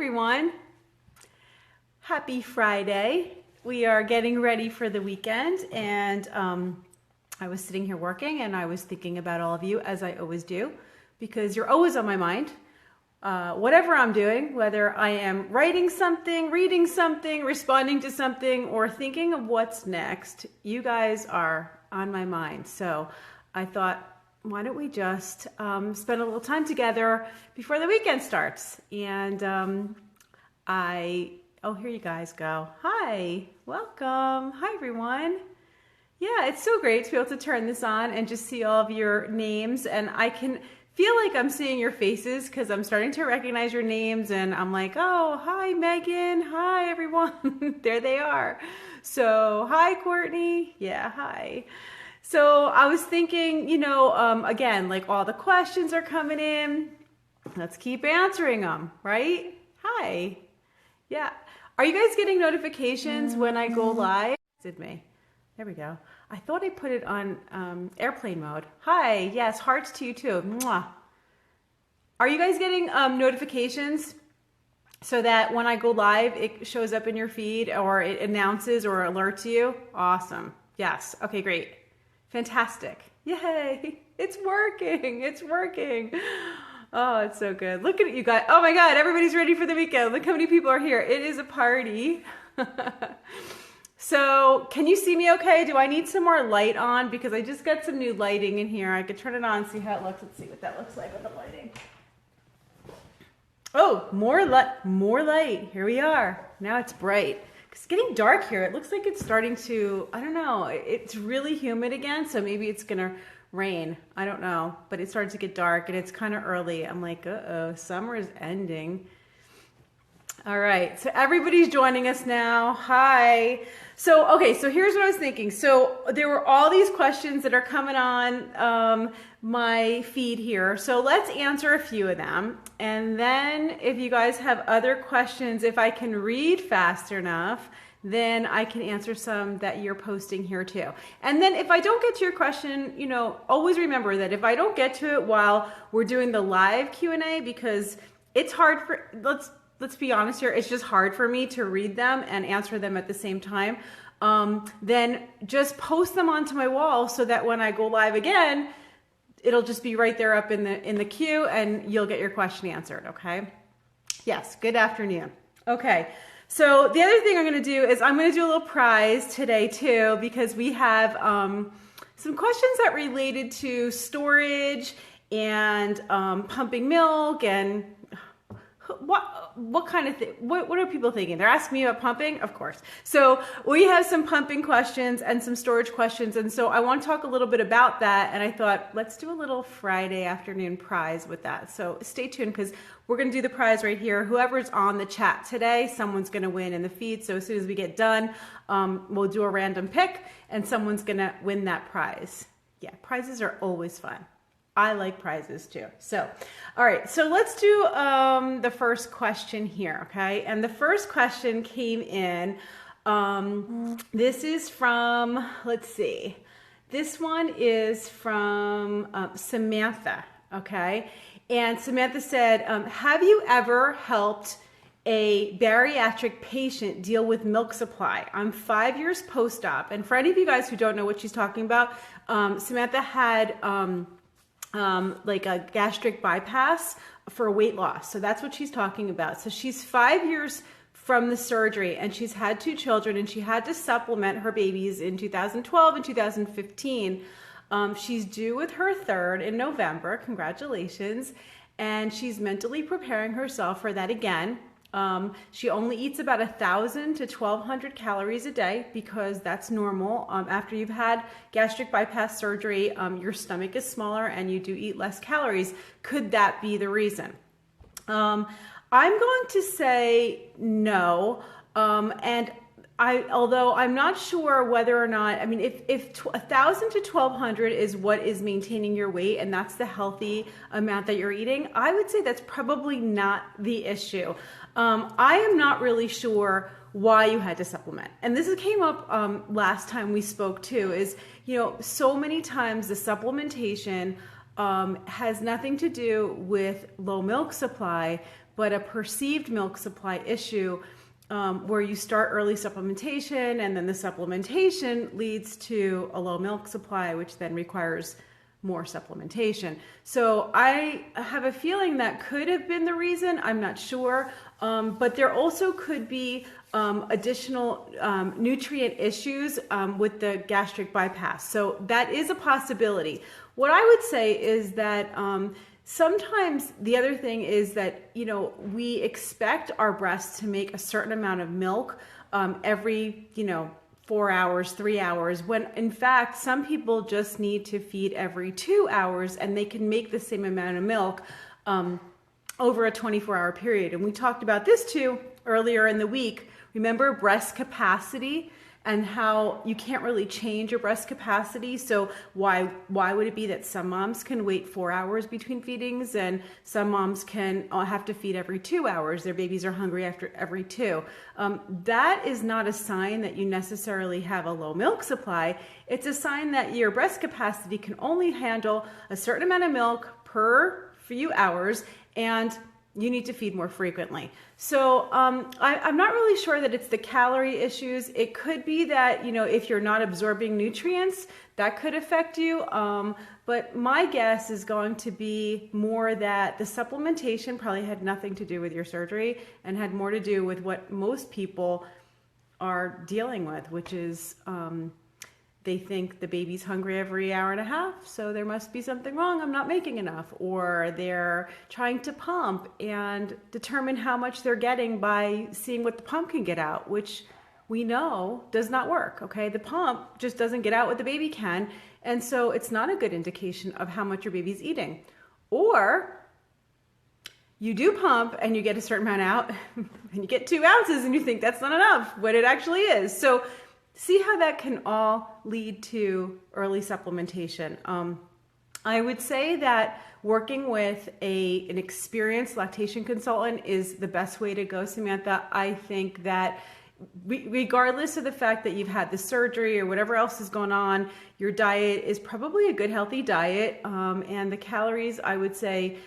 everyone. Happy Friday. We are getting ready for the weekend, and I was sitting here working and I was thinking about all of you, as I always do, because you're always on my mind. Whatever I'm doing, whether I am writing something, reading something, responding to something, or thinking of what's next, you guys are on my mind. So I thought, why don't we just spend a little time together before the weekend starts? And oh, here you guys go. Hi, welcome. Hi, everyone. Yeah, it's so great to be able to turn this on and just see all of your names. And I can feel like I'm seeing your faces because I'm starting to recognize your names. And I'm like, oh, hi, Megan. Hi, everyone. There they are. So, hi, Courtney. Yeah, hi. So I was thinking, again, like all the questions are coming in. Let's keep answering them, right? Hi. Yeah. Are you guys getting notifications when I go live? Did me. There we go. I thought I put it on airplane mode. Hi. Yes. Hearts to you too. Mwah. Are you guys getting notifications so that when I go live, it shows up in your feed or it announces or alerts you? Awesome. Yes. Okay, great. Fantastic. Yay. It's working. It's working. Oh, it's so good. Look at you guys. Oh my God. Everybody's ready for the weekend. Look how many people are here. It is a party. So can you see me okay? Do I need some more light on? Because I just got some new lighting in here. I could turn it on and see how it looks. Let's see what that looks like with the lighting. Oh, more light. Here we are. Now it's bright. It's getting dark here. It looks like it's starting to, I don't know, it's really humid again, so maybe it's gonna rain. I don't know, but it started to get dark and it's kind of early. I'm like, uh-oh, summer is ending. All right, so everybody's joining us now. Hi. So, okay, so here's what I was thinking. So there were all these questions that are coming on my feed here. So let's answer a few of them. And then if you guys have other questions, if I can read fast enough, then I can answer some that you're posting here too. And then if I don't get to your question, always remember that if I don't get to it while we're doing the live Q&A, because it's hard for, let's be honest here, it's just hard for me to read them and answer them at the same time. Then just post them onto my wall so that when I go live again, it'll just be right there up in the queue and you'll get your question answered, okay? Yes, good afternoon. Okay, so the other thing I'm gonna do is I'm gonna do a little prize today too, because we have some questions that related to storage and pumping milk and what kind of thing, what are people thinking? They're asking me about pumping, of course. So we have some pumping questions and some storage questions. And so I want to talk a little bit about that. And I thought, let's do a little Friday afternoon prize with that. So stay tuned because we're going to do the prize right here. Whoever's on the chat today, someone's going to win in the feed. So as soon as we get done, we'll do a random pick and someone's going to win that prize. Yeah, prizes are always fun. I like prizes too. So, all right, so let's do the first question here, okay? And the first question came in, this is from, let's see, this one is from Samantha, okay? And Samantha said, have you ever helped a bariatric patient deal with milk supply? I'm 5 years post-op. And for any of you guys who don't know what she's talking about, Samantha had like a gastric bypass for weight loss. So that's what she's talking about. So she's 5 years from the surgery and she's had 2 children and she had to supplement her babies in 2012 and 2015. She's due with her 3rd in November. Congratulations. And she's mentally preparing herself for that again. She only eats about 1,000 to 1,200 calories a day because that's normal. After you've had gastric bypass surgery, your stomach is smaller and you do eat less calories. Could that be the reason? I'm going to say no. Although I'm not sure whether or not, I mean, if 1,000 to 1,200 is what is maintaining your weight and that's the healthy amount that you're eating, I would say that's probably not the issue. I am not really sure why you had to supplement. And this came up last time we spoke too, is, so many times the supplementation has nothing to do with low milk supply, but a perceived milk supply issue where you start early supplementation and then the supplementation leads to a low milk supply, which then requires more supplementation. So I have a feeling that could have been the reason. I'm not sure. But there also could be additional nutrient issues with the gastric bypass. So that is a possibility. What I would say is that sometimes the other thing is that, you know, we expect our breasts to make a certain amount of milk every, 4 hours, 3 hours, when in fact, some people just need to feed every 2 hours and they can make the same amount of milk over a 24-hour period. And we talked about this too earlier in the week. Remember breast capacity and how you can't really change your breast capacity. So why would it be that some moms can wait 4 hours between feedings and some moms can have to feed every 2 hours? Their babies are hungry after every 2. That is not a sign that you necessarily have a low milk supply. It's a sign that your breast capacity can only handle a certain amount of milk per few hours, and you need to feed more frequently. So I'm not really sure that it's the calorie issues. It could be that, if you're not absorbing nutrients, that could affect you. But my guess is going to be more that the supplementation probably had nothing to do with your surgery and had more to do with what most people are dealing with, which is they think the baby's hungry every hour and a half, so there must be something wrong, I'm not making enough. Or they're trying to pump and determine how much they're getting by seeing what the pump can get out, which we know does not work, okay? The pump just doesn't get out what the baby can, and so it's not a good indication of how much your baby's eating. Or you do pump and you get a certain amount out and you get 2 ounces and you think that's not enough, when it actually is. So see how that can all lead to early supplementation. I would say that working with an experienced lactation consultant is the best way to go, Samantha. I think that regardless of the fact that you've had the surgery or whatever else is going on, your diet is probably a good, healthy diet. And the calories, I would say,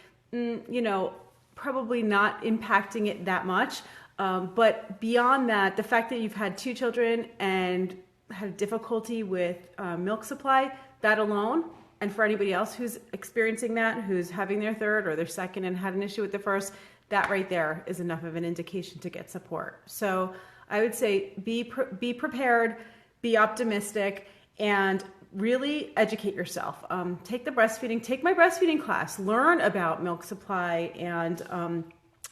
probably not impacting it that much. But beyond that, the fact that you've had 2 children and had difficulty with milk supply, that alone, and for anybody else who's experiencing that, who's having their 3rd or their 2nd and had an issue with the 1st, that right there is enough of an indication to get support. So I would say be prepared, be optimistic, and really educate yourself. Take my breastfeeding class, learn about milk supply and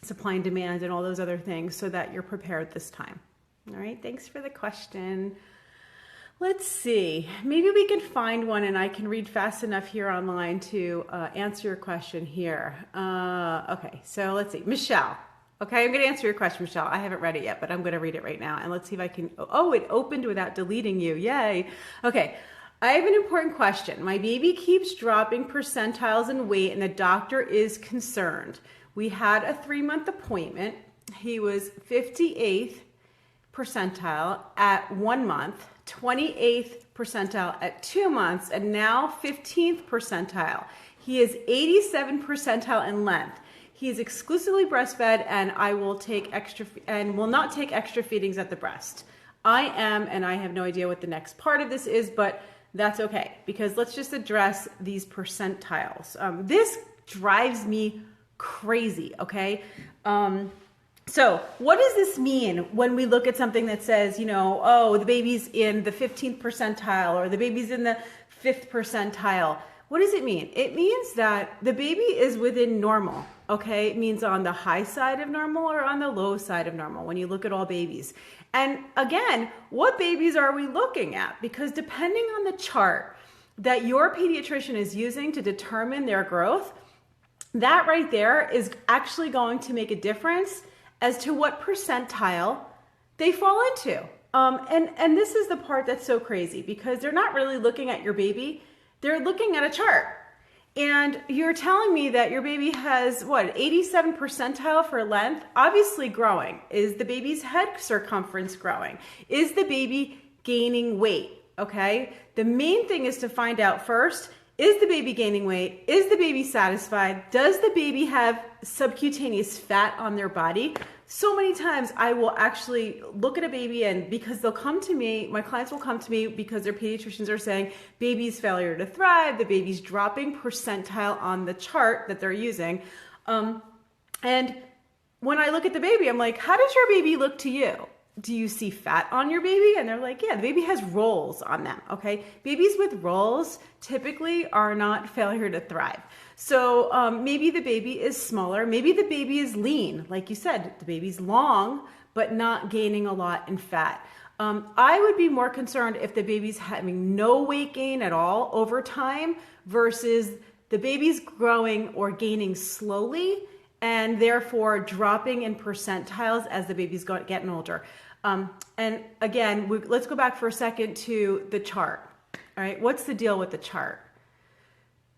supply and demand and all those other things so that you're prepared this time. All right, thanks for the question. Let's see, maybe we can find one and I can read fast enough here online to answer your question here. Okay, so let's see, Michelle. Okay, I'm gonna answer your question, Michelle. I haven't read it yet, but I'm gonna read it right now. And let's see if I can, oh, it opened without deleting you, yay. Okay, I have an important question. My baby keeps dropping percentiles in weight and the doctor is concerned. We had a 3-month appointment. He was 58th percentile at 1 month, 28th percentile at 2 months, and now 15th percentile. He is 87 percentile in length. He is exclusively breastfed, and I will not take extra feedings at the breast. I am, and I have no idea what the next part of this is, but that's okay, because let's just address these percentiles. This drives me crazy, okay? So what does this mean when we look at something that says, oh, the baby's in the 15th percentile or the baby's in the 5th percentile? What does it mean? It means that the baby is within normal, okay? It means on the high side of normal or on the low side of normal when you look at all babies. And again, what babies are we looking at? Because depending on the chart that your pediatrician is using to determine their growth, that right there is actually going to make a difference as to what percentile they fall into. And this is the part that's so crazy because they're not really looking at your baby, they're looking at a chart. And you're telling me that your baby has, 87 percentile for length? Obviously growing. Is the baby's head circumference growing? Is the baby gaining weight? Okay? The main thing is to find out first, Is the baby gaining weight? Is the baby satisfied? Does the baby have subcutaneous fat on their body? So many times I will actually look at a baby, and because they'll come to me, my clients will come to me because their pediatricians are saying baby's failure to thrive, the baby's dropping percentile on the chart that they're using. And when I look at the baby, I'm like, how does your baby look to you? Do you see fat on your baby? And they're like, yeah, the baby has rolls on them, okay? Babies with rolls typically are not failure to thrive. So maybe the baby is smaller. Maybe the baby is lean. Like you said, the baby's long, but not gaining a lot in fat. I would be more concerned if the baby's having no weight gain at all over time versus the baby's growing or gaining slowly and therefore dropping in percentiles as the baby's getting older. And again, let's go back for a second to the chart. All right, what's the deal with the chart?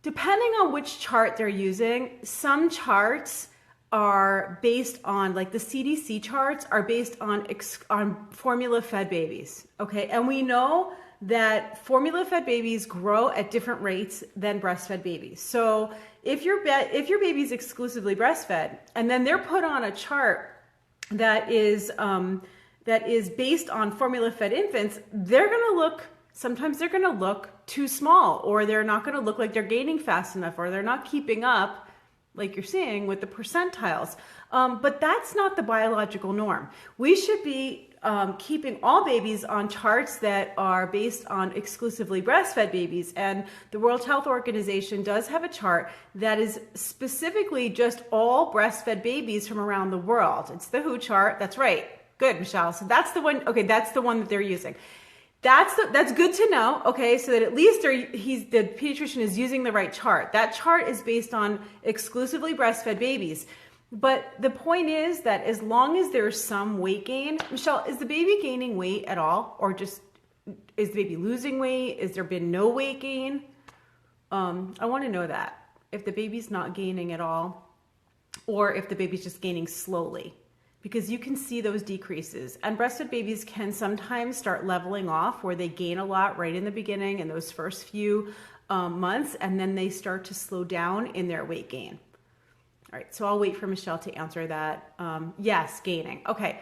Depending on which chart they're using, some charts are based on, like the CDC charts are based on formula-fed babies, okay? And we know that formula-fed babies grow at different rates than breastfed babies. So if your baby's exclusively breastfed and then they're put on a chart that is based on formula-fed infants, sometimes they're gonna look too small, or they're not gonna look like they're gaining fast enough, or they're not keeping up, like you're seeing with the percentiles. But that's not the biological norm. We should be keeping all babies on charts that are based on exclusively breastfed babies. And the World Health Organization does have a chart that is specifically just all breastfed babies from around the world. It's the WHO chart. That's right. Good, Michelle. So that's the one. Okay, that's the one that they're using. That's good to know. Okay, so that at least the pediatrician is using the right chart. That chart is based on exclusively breastfed babies. But the point is that as long as there's some weight gain, Michelle, is the baby gaining weight at all, or just is the baby losing weight? Is there been no weight gain? I want to know that if the baby's not gaining at all, or if the baby's just gaining slowly. Because you can see those decreases. And breastfed babies can sometimes start leveling off where they gain a lot right in the beginning in those first few months, and then they start to slow down in their weight gain. All right, so I'll wait for Michelle to answer that. Yes, gaining. Okay,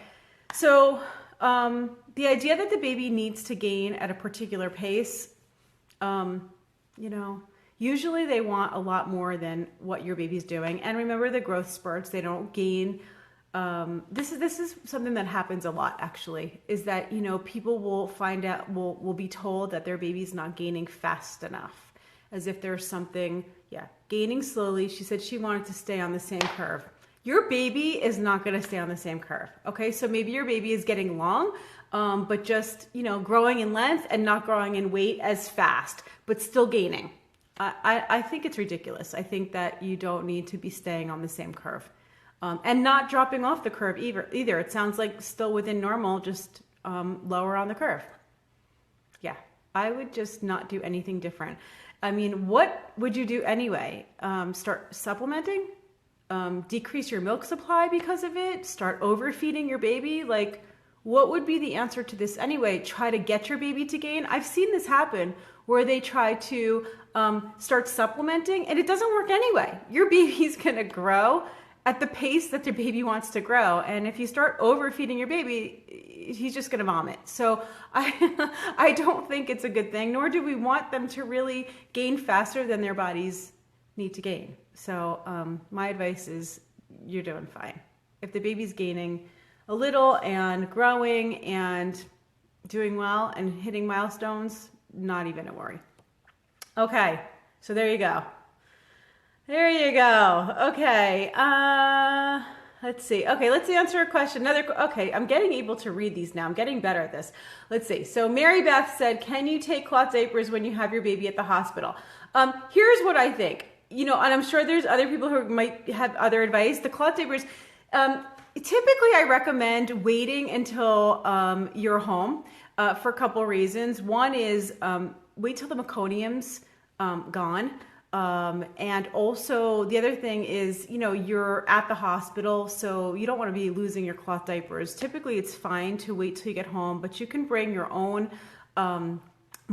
so the idea that the baby needs to gain at a particular pace, usually they want a lot more than what your baby's doing. And remember the growth spurts, they don't gain. This is something that happens a lot, actually, is that, people will find out, will be told that their baby's not gaining fast enough, as if there's something, gaining slowly. She said she wanted to stay on the same curve. Your baby is not going to stay on the same curve. Okay. So maybe your baby is getting long, but just, growing in length and not growing in weight as fast, but still gaining. I think it's ridiculous. I think that you don't need to be staying on the same curve. And not dropping off the curve either. It sounds like still within normal, just lower on the curve. Yeah, I would just not do anything different. I mean, what would you do anyway? Start supplementing? Decrease your milk supply because of it? Start overfeeding your baby? Like, what would be the answer to this anyway? Try to get your baby to gain? I've seen this happen where they try to start supplementing and it doesn't work anyway. Your baby's gonna grow at the pace that their baby wants to grow. And if you start overfeeding your baby, he's just gonna vomit. So I don't think it's a good thing, nor do we want them to really gain faster than their bodies need to gain. So my advice is you're doing fine. If the baby's gaining a little and growing and doing well and hitting milestones, not even a worry. Okay, so there you go. There you go. Okay. Let's see. Okay, let's answer a question. Okay, I'm getting able to read these now. I'm getting better at this. Let's see. So Mary Beth said, can you take cloth diapers when you have your baby at the hospital? Here's what I think. And I'm sure there's other people who might have other advice. The cloth diapers, typically I recommend waiting until you're home for a couple reasons. One is wait till the meconium's gone. And also the other thing is, you're at the hospital, so you don't want to be losing your cloth diapers. Typically it's fine to wait till you get home, but you can bring your own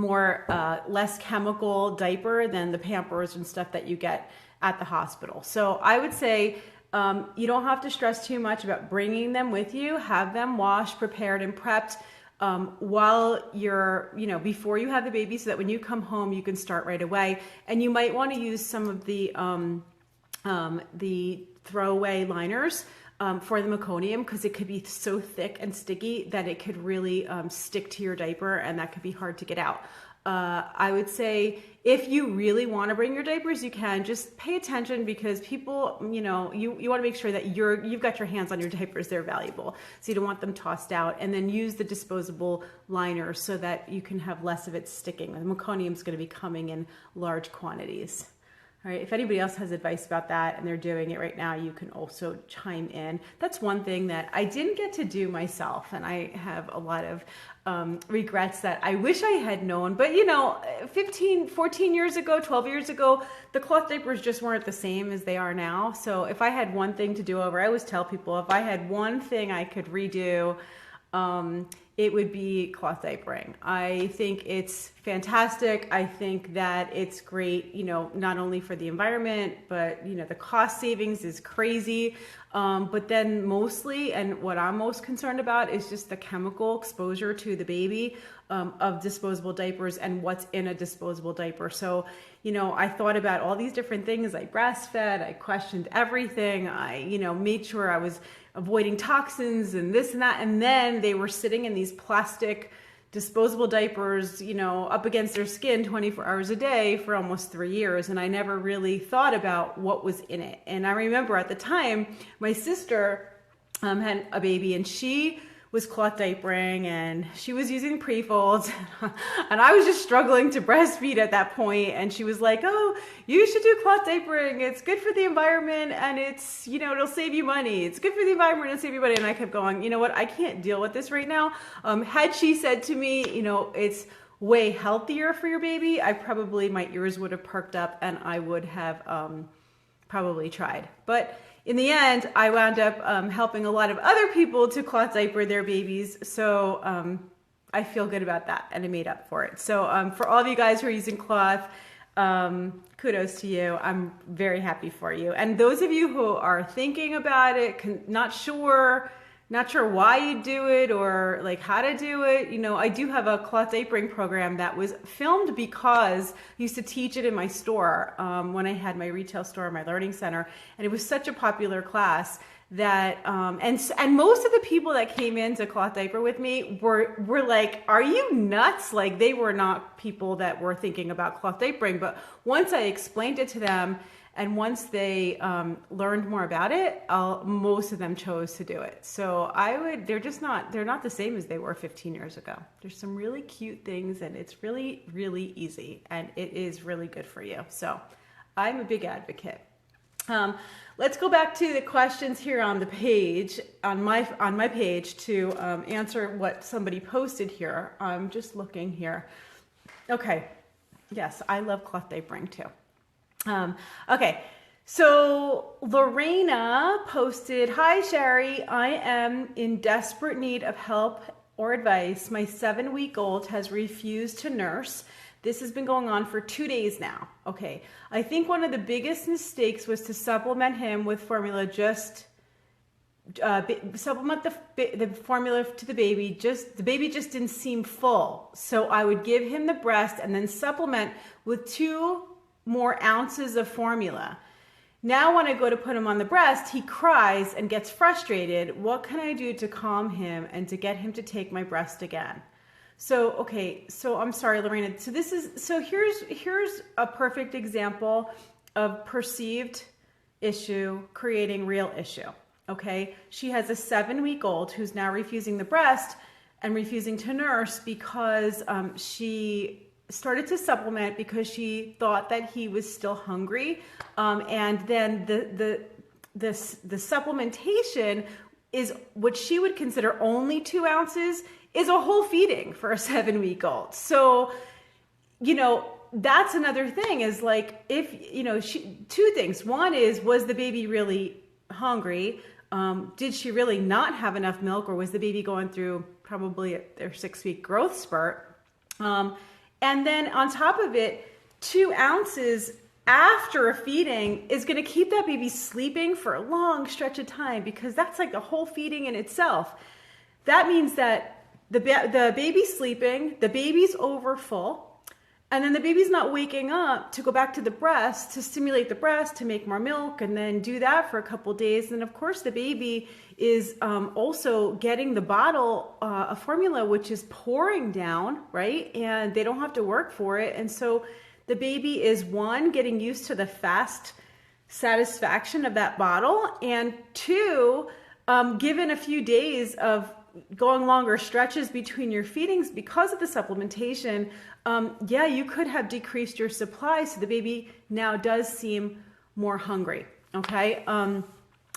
more less chemical diaper than the Pampers and stuff that you get at the hospital. So I would say you don't have to stress too much about bringing them with you. Have them washed, prepared, and prepped while you're, before you have the baby, so that when you come home, you can start right away. And you might want to use some of the throwaway liners for the meconium, because it could be so thick and sticky that it could really stick to your diaper, and that could be hard to get out. I would say if you really want to bring your diapers, you can. Just pay attention, because people, you want to make sure that you've got your hands on your diapers. They're valuable. So you don't want them tossed out. And then use the disposable liner so that you can have less of it sticking. The meconium is going to be coming in large quantities. All right, if anybody else has advice about that and they're doing it right now, you can also chime in. That's one thing that I didn't get to do myself, and I have a lot of regrets that I wish I had known. But 14 years ago, 12 years ago, the cloth diapers just weren't the same as they are now. So if I had one thing to do over, I always tell people, if I had one thing I could redo, it would be cloth diapering. I think it's fantastic. I think that it's great, not only for the environment, but the cost savings is crazy. But then mostly, and what I'm most concerned about, is just the chemical exposure to the baby of disposable diapers and what's in a disposable diaper. So, I thought about all these different things. I breastfed, I questioned everything. I, made sure I was avoiding toxins and this and that. And then they were sitting in these plastic disposable diapers, up against their skin 24 hours a day for almost 3 years. And I never really thought about what was in it. And I remember at the time, my sister had a baby, and she was cloth diapering, and she was using pre-folds, and I was just struggling to breastfeed at that point. And she was like, "Oh, you should do cloth diapering. It's good for the environment, and it's, it'll save you money. It's good for the environment and save you money." And I kept going, you know what? I can't deal with this right now. Had she said to me, it's way healthier for your baby, my ears would have perked up, and I would have probably tried. But in the end, I wound up helping a lot of other people to cloth diaper their babies. So I feel good about that, and I made up for it. So for all of you guys who are using cloth, kudos to you. I'm very happy for you. And those of you who are thinking about it, not sure why you do it or like how to do it, I do have a cloth diapering program that was filmed because I used to teach it in my store when I had my retail store, my learning center, and it was such a popular class that and most of the people that came into cloth diaper with me were like, "Are you nuts?" Like, they were not people that were thinking about cloth diapering. But once I explained it to them, and once they learned more about it, most of them chose to do it. So they're not the same as they were 15 years ago. There's some really cute things, and it's really, really easy, and it is really good for you. So I'm a big advocate. Let's go back to the questions here on the page, on my page, to answer what somebody posted here. I'm just looking here. Okay. Yes, I love cloth diapering too. Okay, so Lorena posted, "Hi Shari, I am in desperate need of help or advice. My 7-week-old has refused to nurse. This has been going on for 2 days now." Okay, I think one of the biggest mistakes was to supplement him with formula, supplement the formula to the baby. The baby just didn't seem full. So I would give him the breast and then supplement with 2 more ounces of formula. Now when I go to put him on the breast, he cries and gets frustrated. What can I do to calm him and to get him to take my breast again? So, okay, so I'm sorry, Lorena. So here's a perfect example of perceived issue creating real issue. Okay, she has a 7-week-old who's now refusing the breast and refusing to nurse because she started to supplement because she thought that he was still hungry, and then the supplementation is what she would consider only 2 ounces is a whole feeding for a 7-week-old. So, that's another thing, is like, if, 2 things. One is, was the baby really hungry? Did she really not have enough milk, or was the baby going through probably their 6-week growth spurt? And then on top of it, 2 ounces after a feeding is going to keep that baby sleeping for a long stretch of time, because that's like the whole feeding in itself. That means that the baby's sleeping, the baby's over full, and then the baby's not waking up to go back to the breast to stimulate the breast to make more milk, and then do that for a couple days. And of course, the baby is also getting the bottle of formula, which is pouring down, right? And they don't have to work for it. And so the baby is, 1, getting used to the fast satisfaction of that bottle, and 2, given a few days of going longer stretches between your feedings because of the supplementation, yeah, you could have decreased your supply, so the baby now does seem more hungry, okay?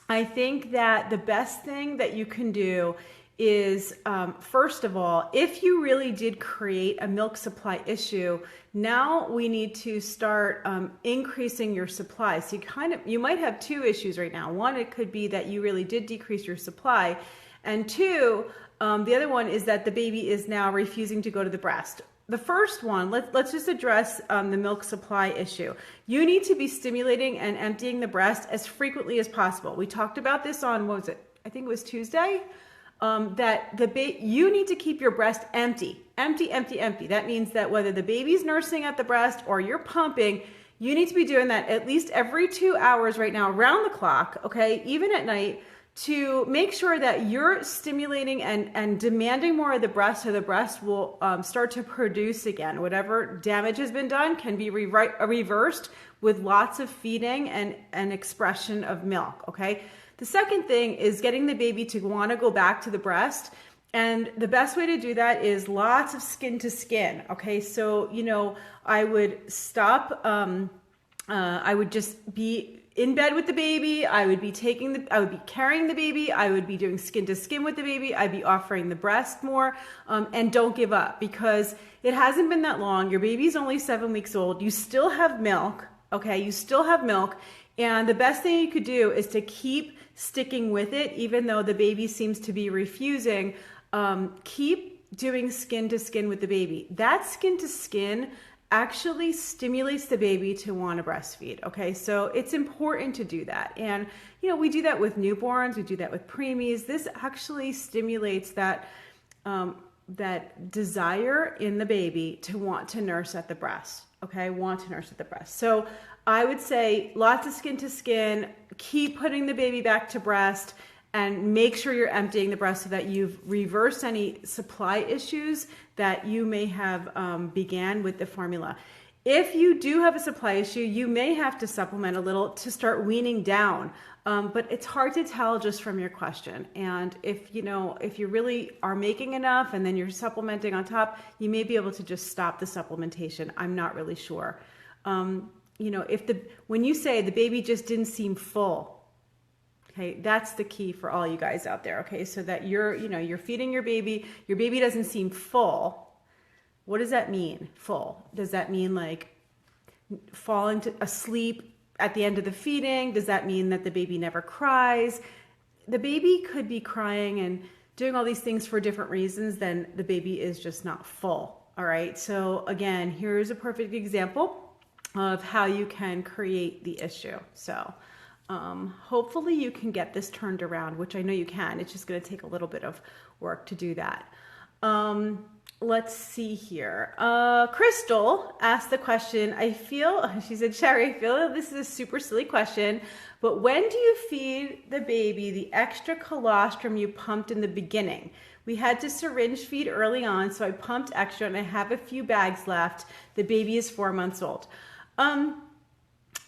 I think that the best thing that you can do is, first of all, if you really did create a milk supply issue, now we need to start increasing your supply. So you might have 2 issues right now. 1, it could be that you really did decrease your supply, and 2, the other one is that the baby is now refusing to go to the breast. The first one, let's just address the milk supply issue. You need to be stimulating and emptying the breast as frequently as possible. We talked about this on, what was it? I think it was Tuesday. That you need to keep your breast empty. That means that whether the baby's nursing at the breast or you're pumping, you need to be doing that at least every 2 hours right now, around the clock, okay, even at night, to make sure that you're stimulating and demanding more of the breast, so the breast will start to produce again. Whatever damage has been done can be reversed with lots of feeding and expression of milk, okay? The second thing is getting the baby to want to go back to the breast. And the best way to do that is lots of skin to skin, okay? So, I would stop, I would just be in bed with the baby. I would be carrying the baby. I would be doing skin to skin with the baby. I'd be offering the breast more, and don't give up, because it hasn't been that long. Your baby's only 7 weeks old. You still have milk, okay? You still have milk. And the best thing you could do is to keep sticking with it, even though the baby seems to be refusing. Keep doing skin to skin with the baby. That skin to skin actually stimulates the baby to want to breastfeed. Okay, so it's important to do that. And, we do that with newborns, we do that with preemies. This actually stimulates that, that desire in the baby to want to nurse at the breast. Okay, want to nurse at the breast. So I would say lots of skin to skin, keep putting the baby back to breast, and make sure you're emptying the breast so that you've reversed any supply issues that you may have began with the formula. If you do have a supply issue, you may have to supplement a little to start weaning down, but it's hard to tell just from your question. And if you really are making enough and then you're supplementing on top, you may be able to just stop the supplementation. I'm not really sure. When you say the baby just didn't seem full, okay, that's the key for all you guys out there, okay? So that you're feeding your baby doesn't seem full. What does that mean, full? Does that mean like falling asleep at the end of the feeding? Does that mean that the baby never cries? The baby could be crying and doing all these things for different reasons, then the baby is just not full, all right? So again, here's a perfect example of how you can create the issue. So hopefully you can get this turned around, which I know you can. It's just going to take a little bit of work to do that. Let's see here. Crystal asked the question, she said, Shari, I feel this is a super silly question, but when do you feed the baby the extra colostrum you pumped in the beginning? We had to syringe feed early on, so I pumped extra and I have a few bags left. The baby is 4 months old.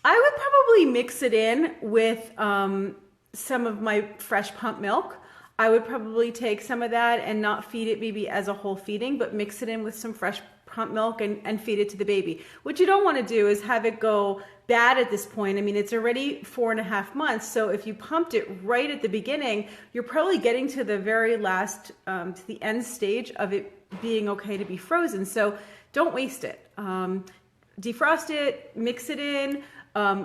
I would probably mix it in with some of my fresh pump milk. I would probably take some of that and not feed it maybe as a whole feeding, but mix it in with some fresh pump milk and feed it to the baby. What you don't want to do is have it go bad at this point. I mean, it's already 4.5 months. So if you pumped it right at the beginning, you're probably getting to the very last, to the end stage of it being okay to be frozen. So don't waste it. Defrost it, mix it in,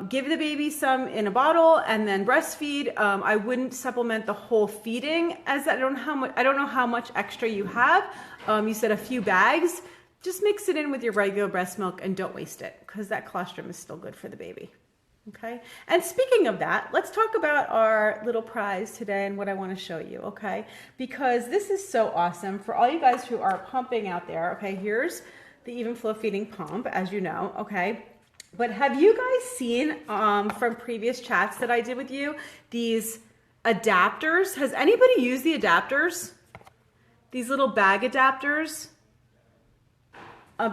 give the baby some in a bottle, and then breastfeed. I wouldn't supplement the whole feeding, as I don't know how much extra you have. You said a few bags. just mix it in with your regular breast milk and don't waste it, because that colostrum is still good for the baby. Okay, and speaking of that, let's talk about our little prize today and what I want to show you, okay? Because this is so awesome for all you guys who are pumping out there, okay? Here's the Evenflo Feeding pump, as you know, okay? But have you guys seen from previous chats that I did with you, these adapters? Has anybody used the adapters? These little bag adapters?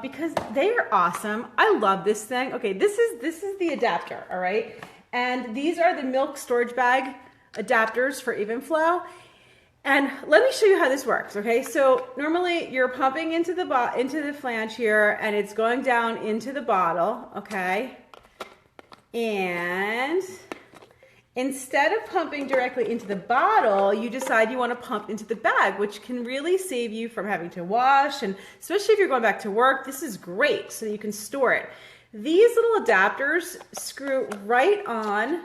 Because they are awesome. I love this thing. Okay, this is the adapter, all right? And these are the milk storage bag adapters for Evenflo. And let me show you how this works, okay? So normally you're pumping into the flange here, and it's going down into the bottle, okay? And instead of pumping directly into the bottle, you decide you want to pump into the bag, which can really save you from having to wash, and especially if you're going back to work, this is great so you can store it. These little adapters screw right on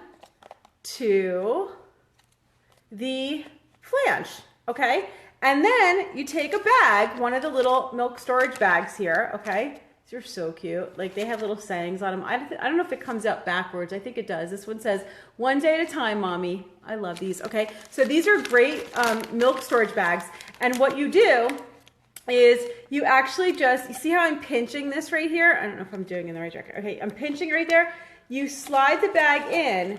to the flange, okay? And then you take a bag, one of the little milk storage bags here, okay? These are so cute. Like, they have little sayings on them. I don't know if it comes out backwards. I think it does. This one says, "One day at a time, mommy." I love these, okay? So these are great milk storage bags. And what you do is you actually just, you see how I'm pinching this right here? I don't know if I'm doing it in the right direction. Okay, I'm pinching right there. You slide the bag in,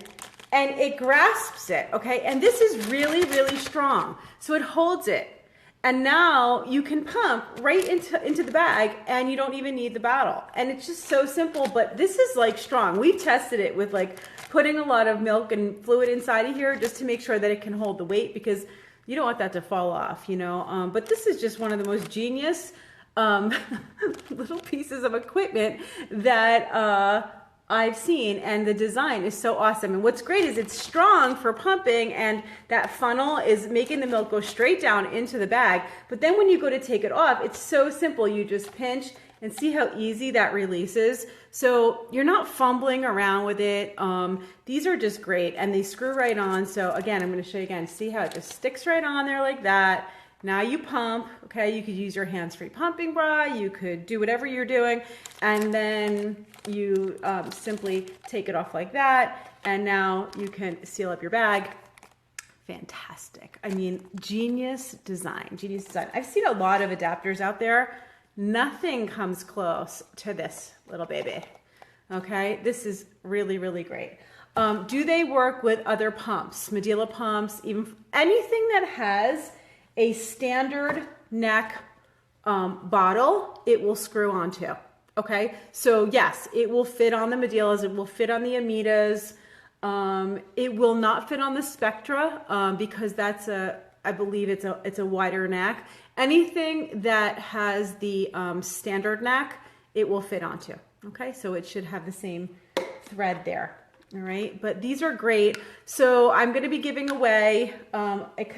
and it grasps it, okay? And this is really, really strong. So it holds it. And now you can pump right into the bag, and you don't even need the bottle. And it's just so simple, but this is like strong. We tested it with like putting a lot of milk and fluid inside of here just to make sure that it can hold the weight, because you don't want that to fall off, you know? But this is just one of the most genius little pieces of equipment that I've seen, and the design is so awesome. And what's great is it's strong for pumping, and that funnel is making the milk go straight down into the bag. But then when you go to take it off, it's so simple. You just pinch and see how easy that releases. So you're not fumbling around with it. These are just great, and they screw right on. So again, I'm going to show you again. See how it just sticks right on there like that. Now you pump, okay? You could use your hands-free pumping bra. You could do whatever you're doing, and then you simply take it off like that, and now you can seal up your bag. Fantastic. I mean, genius design, genius design. I've seen a lot of adapters out there. Nothing comes close to this little baby, okay? This is really, really great. Do they work with other pumps, Medela pumps, even anything that has a standard neck bottle, it will screw onto, okay? So yes, it will fit on the Medelas, it will fit on the Amitas, it will not fit on the Spectra because that's I believe it's a wider neck. Anything that has the standard neck, it will fit onto, okay? So it should have the same thread there. All right, but these are great. So I'm going to be giving away,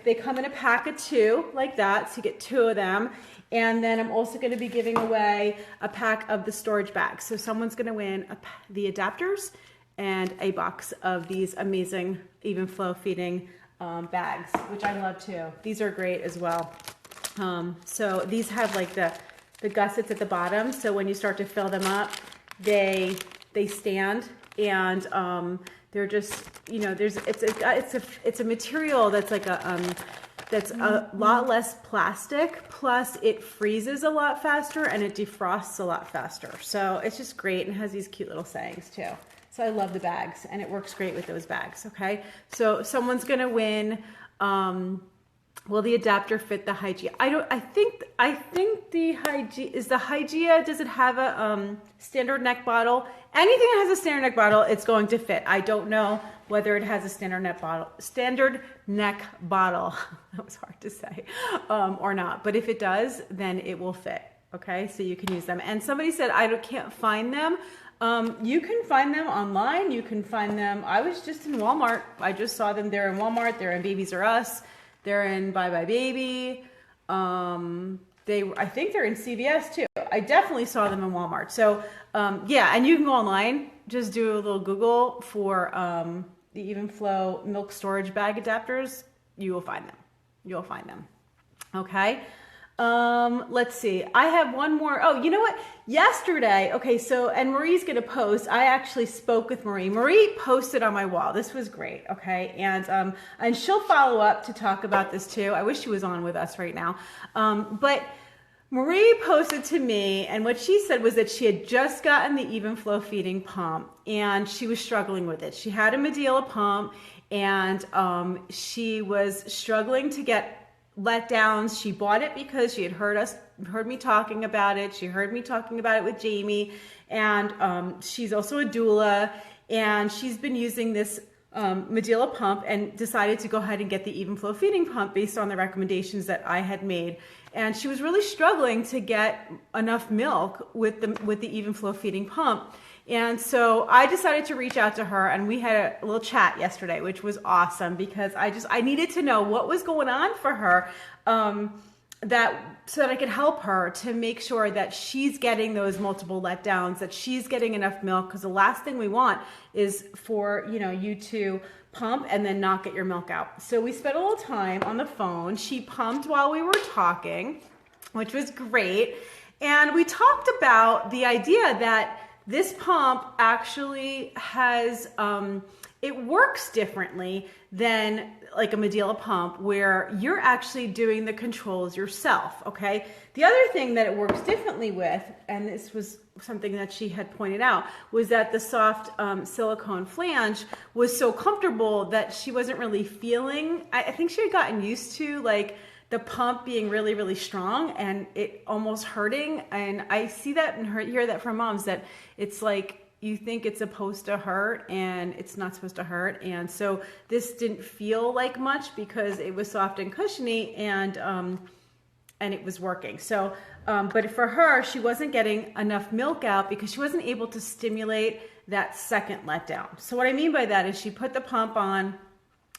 they come in a pack of 2 like that, so you get 2 of them. And then I'm also going to be giving away a pack of the storage bags. So someone's going to win the adapters and a box of these amazing Evenflo Feeding bags, which I love too. These are great as well. So these have like the gussets at the bottom. So when you start to fill them up, they stand. And they're just, you know, it's a material that's like that's a lot less plastic, plus it freezes a lot faster and it defrosts a lot faster. So it's just great, and has these cute little sayings too. So I love the bags, and it works great with those bags. Okay, so someone's gonna win. Will the adapter fit the Hygia? I think the Hygia, does it have a standard neck bottle? Anything that has a standard neck bottle, it's going to fit. I don't know whether it has a standard neck bottle. That was hard to say, or not. But if it does, then it will fit. Okay, so you can use them. And somebody said can't find them. You can find them online. You can find them. I was just in Walmart. I just saw them there in Walmart. They're in Babies R Us. They're in Bye Bye Baby. I think they're in CVS too. I definitely saw them in Walmart. So yeah, and you can go online. Just do a little Google for the Evenflo milk storage bag adapters. You will find them. You'll find them. Okay. Let's see. I have one more. Oh, you know what? Yesterday, okay, so, and Marie's going to post. I actually spoke with Marie. Marie posted on my wall. This was great, okay? And she'll follow up to talk about this too. I wish she was on with us right now. But Marie posted to me, and what she said was that she had just gotten the Evenflo Feeding pump, and she was struggling with it. She had a Medela pump, and she was struggling to get letdowns. She bought it because she had heard me talking about it. She heard me talking about it with Jamie, and she's also a doula, and she's been using this Medela pump and decided to go ahead and get the Evenflo Feeding pump based on the recommendations that I had made. And she was really struggling to get enough milk with the Evenflo Feeding pump. And so I decided to reach out to her, and we had a little chat yesterday, which was awesome because I needed to know what was going on for her, so that I could help her to make sure that she's getting those multiple letdowns, that she's getting enough milk, because the last thing we want is for you to pump and then not get your milk out. So we spent a little time on the phone. She pumped while we were talking, which was great. And we talked about the idea that this pump actually has, it works differently than like a Medela pump where you're actually doing the controls yourself, okay? The other thing that it works differently with, and this was something that she had pointed out, was that the soft silicone flange was so comfortable that she wasn't really feeling, I think she had gotten used to like the pump being really, really strong and it almost hurting. And I see that and hear that from moms, that it's like you think it's supposed to hurt and it's not supposed to hurt. And so this didn't feel like much because it was soft and cushiony, and it was working. So, but for her, she wasn't getting enough milk out because she wasn't able to stimulate that second letdown. So what I mean by that is she put the pump on,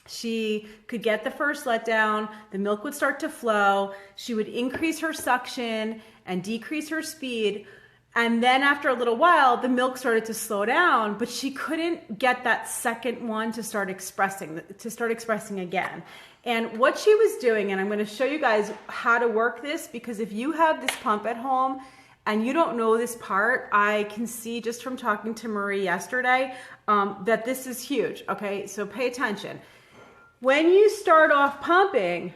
she could get the first letdown, the milk would start to flow, she would increase her suction and decrease her speed, and then after a little while, the milk started to slow down, but she couldn't get that second one to start expressing again. And what she was doing, and I'm going to show you guys how to work this, because if you have this pump at home and you don't know this part, I can see just from talking to Marie yesterday that this is huge, okay? So pay attention. When you start off pumping,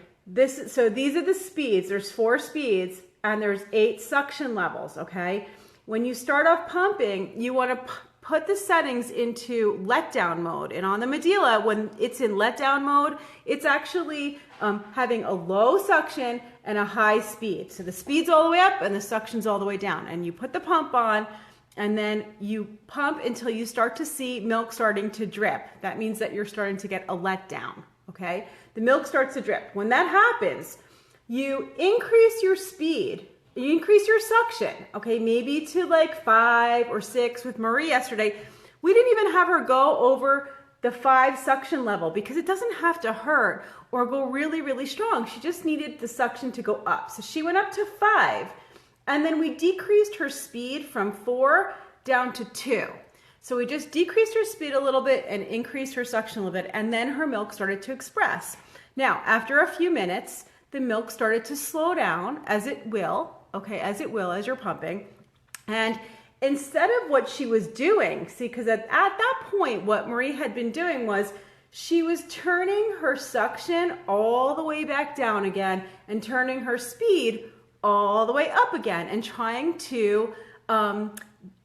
so these are the speeds. There's 4 speeds and there's 8 suction levels, okay? When you start off pumping, you want to put the settings into letdown mode. And on the Medela, when it's in letdown mode, it's actually having a low suction and a high speed. So the speed's all the way up and the suction's all the way down. And you put the pump on, and then you pump until you start to see milk starting to drip. That means that you're starting to get a letdown, okay? The milk starts to drip. When that happens, you increase your speed, you increase your suction, okay? Maybe to like 5 or 6 with Marie yesterday. We didn't even have her go over the 5 suction level because it doesn't have to hurt or go really, really strong. She just needed the suction to go up. So she went up to 5. And then we decreased her speed from 4 down to 2. So we just decreased her speed a little bit and increased her suction a little bit, and then her milk started to express. Now, after a few minutes, the milk started to slow down, as it will, okay, as you're pumping. And instead of what she was doing, see, because at that point, what Marie had been doing was she was turning her suction all the way back down again and turning her speed all the way up again and trying to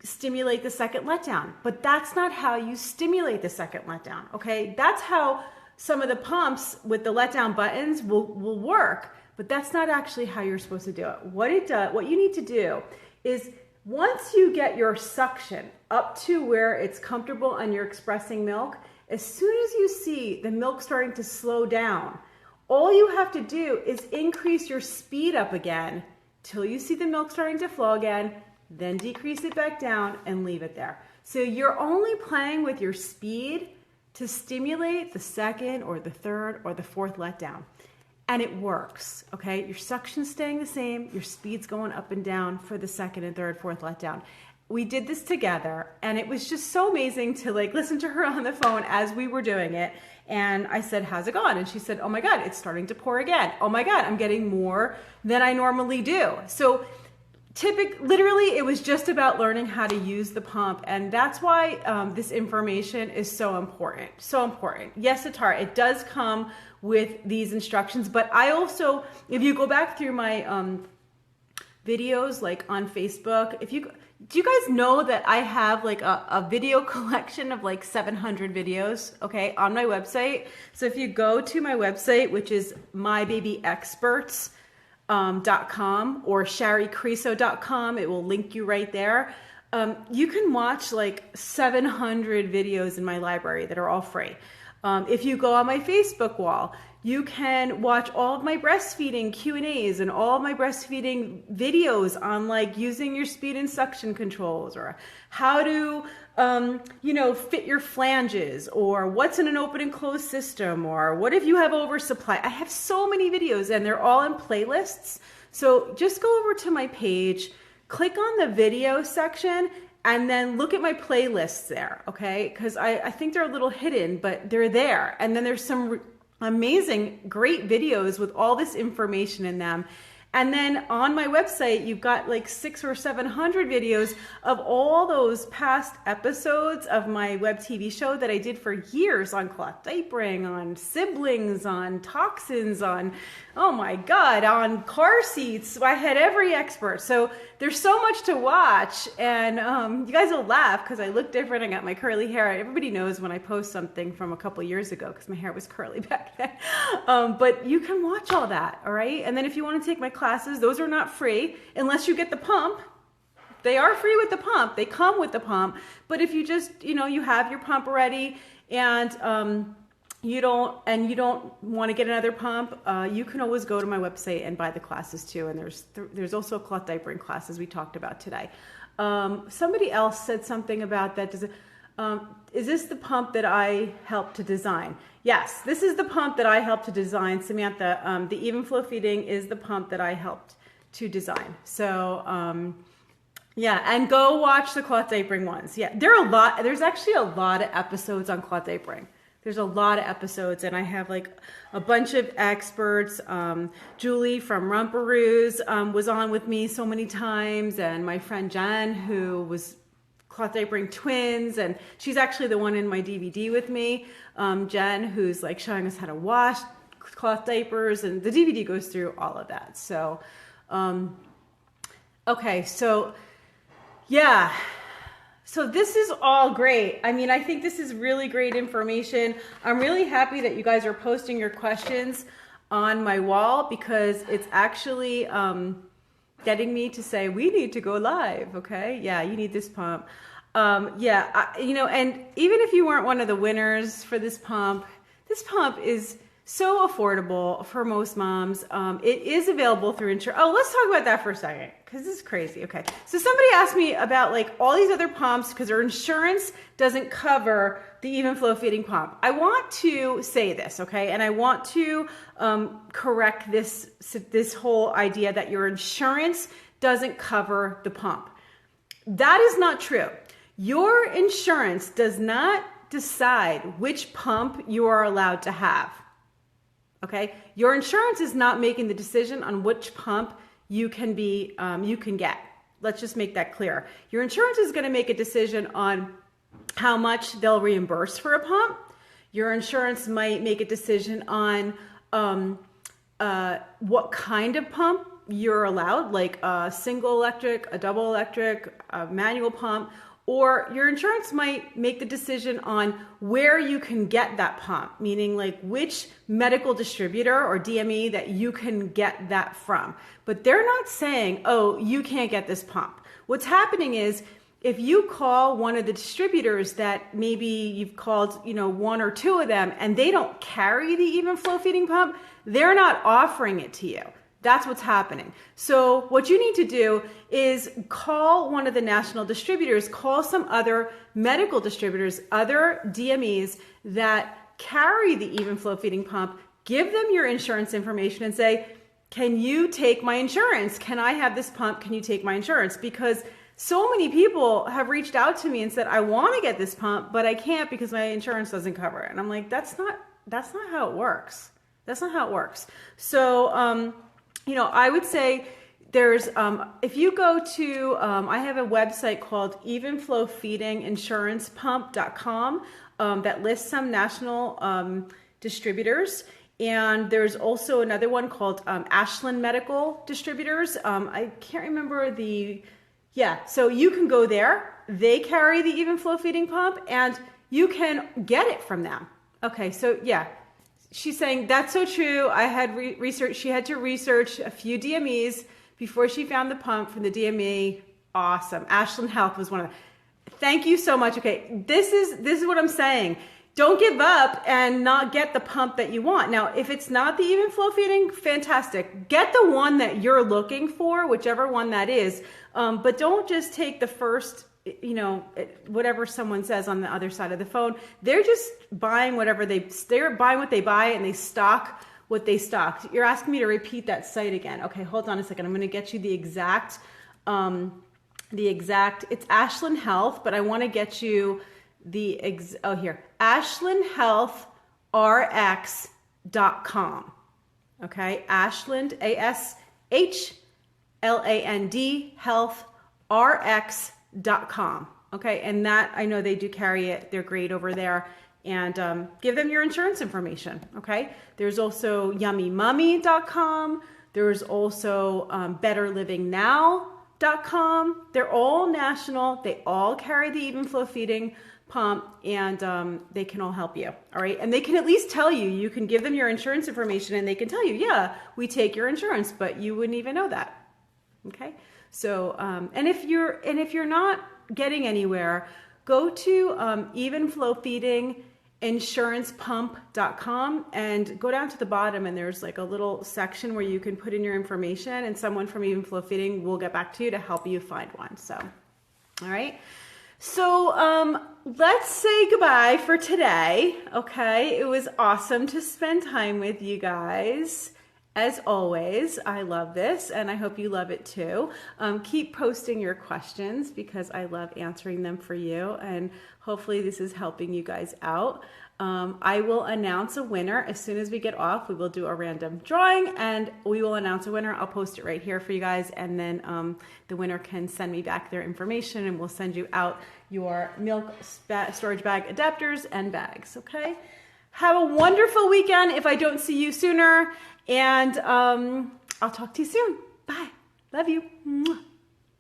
stimulate the second letdown. But that's not how you stimulate the second letdown, okay? That's how some of the pumps with the letdown buttons will work, but that's not actually how you're supposed to do it. What you need to do is once you get your suction up to where it's comfortable and you're expressing milk, as soon as you see the milk starting to slow down, all you have to do is increase your speed up again till you see the milk starting to flow again, then decrease it back down and leave it there. So you're only playing with your speed to stimulate the second or the third or the fourth letdown. And it works, okay? Your suction's staying the same, your speed's going up and down for the second and third, fourth letdown. We did this together, and it was just so amazing to like listen to her on the phone as we were doing it. And I said, how's it gone? And she said, oh my God, it's starting to pour again. Oh my God, I'm getting more than I normally do. So literally, it was just about learning how to use the pump. And that's why this information is so important. So important. Yes, Atara, it does come with these instructions, but I also, if you go back through my videos, like on Facebook, do you guys know that I have like a video collection of like 700 videos, okay, on my website? So if you go to my website, which is mybabyexperts.com or sharicriso.com, it will link you right there. You can watch like 700 videos in my library that are all free. If you go on my Facebook wall, you can watch all of my breastfeeding Q&As and all of my breastfeeding videos on like using your speed and suction controls, or how to, fit your flanges, or what's in an open and closed system, or what if you have oversupply. I have so many videos and they're all in playlists. So just go over to my page, click on the video section, and then look at my playlists there, okay? Because I think they're a little hidden, but they're there. And then there's some amazing, great videos with all this information in them. And then on my website, you've got like 600 or 700 videos of all those past episodes of my web TV show that I did for years on cloth diapering, on siblings, on toxins, on, oh my God, on car seats. I had every expert. So there's so much to watch, and you guys will laugh because I look different. I got my curly hair. Everybody knows when I post something from a couple years ago because my hair was curly back then. But you can watch all that, all right? And then if you want to take my classes, those are not free unless you get the pump. They are free with the pump. They come with the pump. But if you just, you have your pump already and you don't want to get another pump, you can always go to my website and buy the classes too. And there's also cloth diapering classes we talked about today. Somebody else said something about that. Is this the pump that I helped to design? Yes, this is the pump that I helped to design, Samantha. The Evenflo Feeding is the pump that I helped to design. So yeah, and go watch the cloth diapering ones. Yeah, there's actually a lot of episodes on cloth diapering. There's a lot of episodes, and I have like a bunch of experts. Julie from Rumperoos was on with me so many times, and my friend Jen, who was cloth diapering twins, and she's actually the one in my DVD with me. Jen, who's like showing us how to wash cloth diapers, and the DVD goes through all of that. So, okay, so yeah. So this is all great. I mean, I think this is really great information. I'm really happy that you guys are posting your questions on my wall, because it's actually getting me to say, we need to go live, okay? Yeah, you need this pump. And even if you weren't one of the winners for this pump is so affordable for most moms. It is available through insurance. Oh, let's talk about that for a second, because this is crazy. Okay, so somebody asked me about like all these other pumps because their insurance doesn't cover the Evenflo Feeding pump. I want to say this, okay, and I want to correct this whole idea that your insurance doesn't cover the pump. That is not true. Your insurance does not decide which pump you are allowed to have. Okay, your insurance is not making the decision on which pump you can get. Let's just make that clear. Your insurance is going to make a decision on how much they'll reimburse for a pump. Your insurance might make a decision on what kind of pump you're allowed, like a single electric, a double electric, a manual pump. Or your insurance might make the decision on where you can get that pump, meaning like which medical distributor or DME that you can get that from. But they're not saying, oh, you can't get this pump. What's happening is, if you call one of the distributors that maybe you've called, one or two of them, and they don't carry the Evenflo Feeding pump, they're not offering it to you. That's what's happening. So what you need to do is call one of the national distributors, call some other medical distributors, other DMEs that carry the Evenflo Feeding pump, give them your insurance information and say, can you take my insurance? Can I have this pump? Can you take my insurance? Because so many people have reached out to me and said, I want to get this pump, but I can't because my insurance doesn't cover it. And I'm like, that's not that's not how it works. That's not how it works. So, you know, I would say there's, if you go to, I have a website called Evenflo Feeding InsurancePump.com that lists some national distributors. And there's also another one called Ashland Medical Distributors. I can't remember so you can go there. They carry the Evenflo Feeding pump and you can get it from them. Okay, so yeah, she's saying that's so true. I had research, she had to research a few DMEs before she found the pump from the DME. Awesome. Ashland Health was one of them. Thank you so much. Okay, this is what I'm saying. Don't give up and not get the pump that you want. Now, if it's not the Evenflo Feeding, fantastic. Get the one that you're looking for, whichever one that is. But don't just take the first, you know, whatever someone says on the other side of the phone. They're just buying whatever they're buying what they buy and they stock what they stocked. You're asking me to repeat that site again. Okay, hold on a second. I'm going to get you the exact, it's Ashland Health, but I want to get you here, ashlandhealthrx.com. Okay, Ashland, ASHLAND, healthrx.com. Okay, and that, I know they do carry it. They're great over there. And give them your insurance information. Okay, there's also yummymummy.com. There's also betterlivingnow.com. They're all national. They all carry the Evenflo Feeding pump, and they can all help you. All right, and they can at least tell you. You can give them your insurance information, and they can tell you, yeah, we take your insurance, but you wouldn't even know that. Okay, so and if you're not getting anywhere, go to Evenflo Feeding InsurancePump.com and go down to the bottom, and there's like a little section where you can put in your information, and someone from Evenflo Feeding will get back to you to help you find one. So, all right. So let's say goodbye for today. Okay, it was awesome to spend time with you guys. As always, I love this, and I hope you love it too. Keep posting your questions because I love answering them for you, and hopefully this is helping you guys out. I will announce a winner as soon as we get off. We will do a random drawing, and we will announce a winner. I'll post it right here for you guys, and then the winner can send me back their information, and we'll send you out your milk storage bag adapters and bags, okay? Have a wonderful weekend if I don't see you sooner. And I'll talk to you soon. Bye. Love you. Mwah.